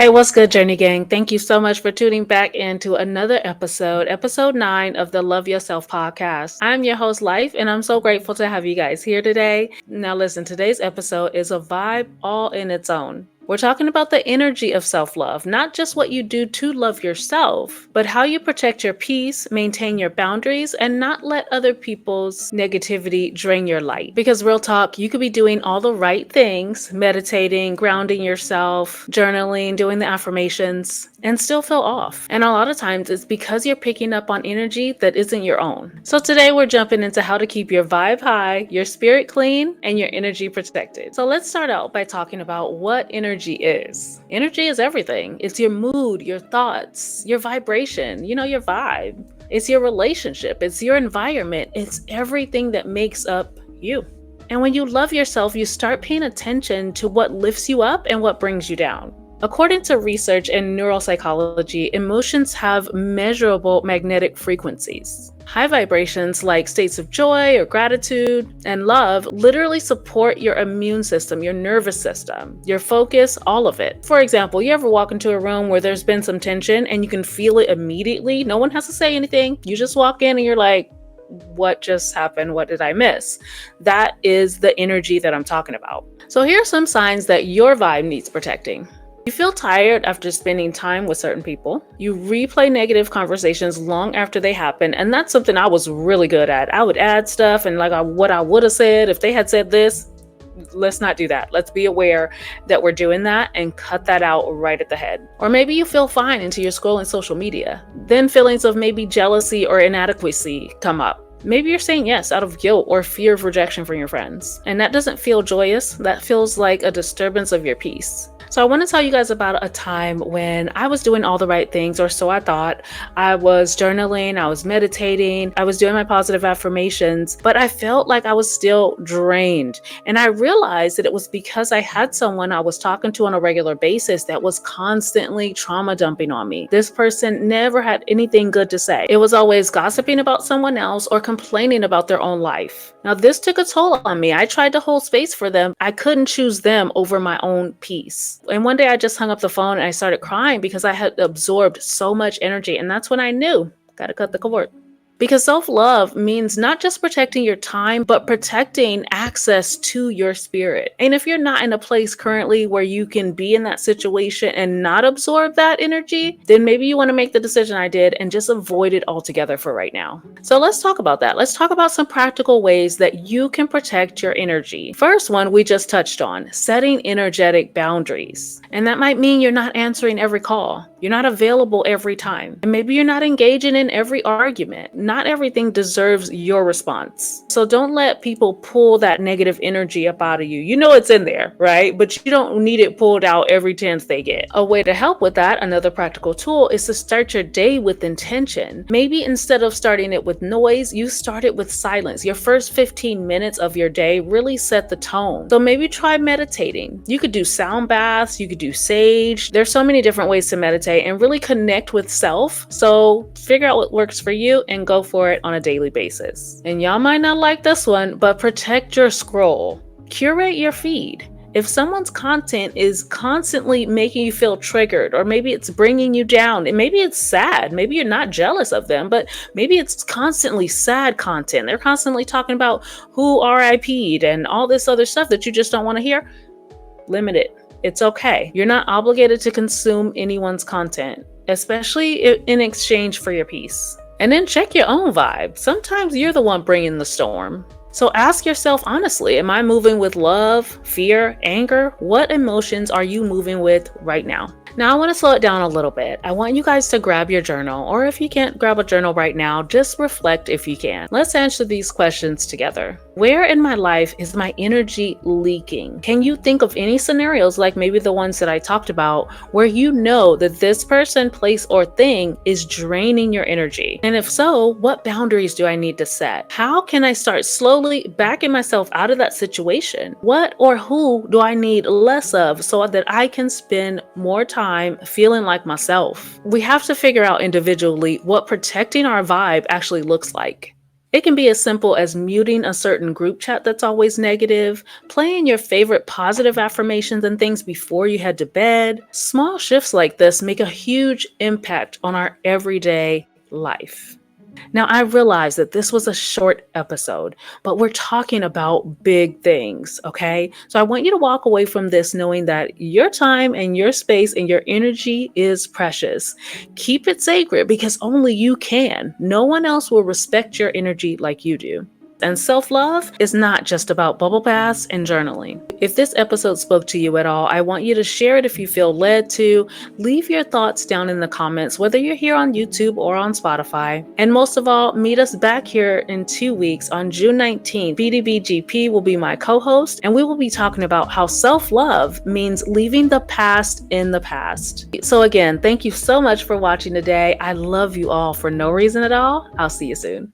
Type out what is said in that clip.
Hey, what's good, Journey Gang? Thank you so much for tuning back into another episode, episode 9 of the Love Yourself podcast. I'm your host, Life, and I'm so grateful to have you guys here today. Now, listen, today's episode is a vibe all in its own. We're talking about the energy of self love, not just what you do to love yourself, but how you protect your peace, maintain your boundaries, and not let other people's negativity drain your light. Because, real talk, you could be doing all the right things, meditating, grounding yourself, journaling, doing the affirmations, and still feel off. And a lot of times it's because you're picking up on energy that isn't your own. So, today we're jumping into how to keep your vibe high, your spirit clean, and your energy protected. So, let's start out by talking about what energy is. Energy is everything. It's your mood, your thoughts, your vibration, your vibe. It's your relationship, it's your environment, it's everything that makes up you. And when you love yourself, you start paying attention to what lifts you up and what brings you down. According to research in neuropsychology, emotions have measurable magnetic frequencies. High vibrations like states of joy or gratitude and love literally support your immune system, your nervous system, your focus, all of it. For example, you ever walk into a room where there's been some tension and you can feel it immediately? No one has to say anything. You just walk in and you're like, what just happened? What did I miss? That is the energy that I'm talking about. So here are some signs that your vibe needs protecting. You feel tired after spending time with certain people. You replay negative conversations long after they happen, and that's something I was really good at. I would add stuff and what I would have said if they had said this. Let's not do that. Let's be aware that we're doing that and cut that out right at the head. Or maybe you feel fine until you're scrolling social media. Then feelings of maybe jealousy or inadequacy come up. Maybe you're saying yes out of guilt or fear of rejection from your friends. And that doesn't feel joyous. That feels like a disturbance of your peace. So I want to tell you guys about a time when I was doing all the right things, or so I thought. I was journaling, I was meditating, I was doing my positive affirmations, but I felt like I was still drained. And I realized that it was because I had someone I was talking to on a regular basis that was constantly trauma dumping on me. This person never had anything good to say. It was always gossiping about someone else or complaining about their own life. Now, this took a toll on me. I tried to hold space for them. I couldn't choose them over my own peace. And one day I just hung up the phone and I started crying because I had absorbed so much energy. And that's when I knew, gotta cut the cord. Because self-love means not just protecting your time, but protecting access to your spirit. And if you're not in a place currently where you can be in that situation and not absorb that energy, then maybe you want to make the decision I did and just avoid it altogether for right now. So let's talk about that. Let's talk about some practical ways that you can protect your energy. First one we just touched on, setting energetic boundaries. And that might mean you're not answering every call. You're not available every time. And maybe you're not engaging in every argument. Not everything deserves your response. So don't let people pull that negative energy up out of you. You know it's in there, right? But you don't need it pulled out every chance they get. A way to help with that, another practical tool, is to start your day with intention. Maybe instead of starting it with noise, you start it with silence. Your first 15 minutes of your day really set the tone. So maybe try meditating. You could do sound baths, you could do sage. There's so many different ways to meditate and really connect with self. So figure out what works for you and go for it on a daily basis. And y'all might not like this one, but protect your scroll. Curate your feed. If someone's content is constantly making you feel triggered, or maybe it's bringing you down, and maybe it's sad, maybe you're not jealous of them, but maybe it's constantly sad content. They're constantly talking about who RIP'd and all this other stuff that you just don't want to hear. Limit it. It's okay. You're not obligated to consume anyone's content, especially in exchange for your peace. And then check your own vibe. Sometimes you're the one bringing the storm. So ask yourself honestly, am I moving with love, fear, anger? What emotions are you moving with right now? Now I want to slow it down a little bit. I want you guys to grab your journal, or if you can't grab a journal right now, just reflect if you can. Let's answer these questions together. Where in my life is my energy leaking? Can you think of any scenarios, like maybe the ones that I talked about, where you know that this person, place, or thing is draining your energy? And if so, what boundaries do I need to set? How can I start slowly backing myself out of that situation? What or who do I need less of so that I can spend more time feeling like myself? We have to figure out individually what protecting our vibe actually looks like. It can be as simple as muting a certain group chat that's always negative, playing your favorite positive affirmations and things before you head to bed. Small shifts like this make a huge impact on our everyday life. Now, I realize that this was a short episode, but we're talking about big things, okay? So I want you to walk away from this knowing that your time and your space and your energy is precious. Keep it sacred because only you can. No one else will respect your energy like you do. And self love is not just about bubble baths and journaling. If this episode spoke to you at all, I want you to share it if you feel led to. Leave your thoughts down in the comments, whether you're here on YouTube or on Spotify. And most of all, meet us back here in 2 weeks on June 19th. BDBGP will be my co host, and we will be talking about how self love means leaving the past in the past. So, again, thank you so much for watching today. I love you all for no reason at all. I'll see you soon.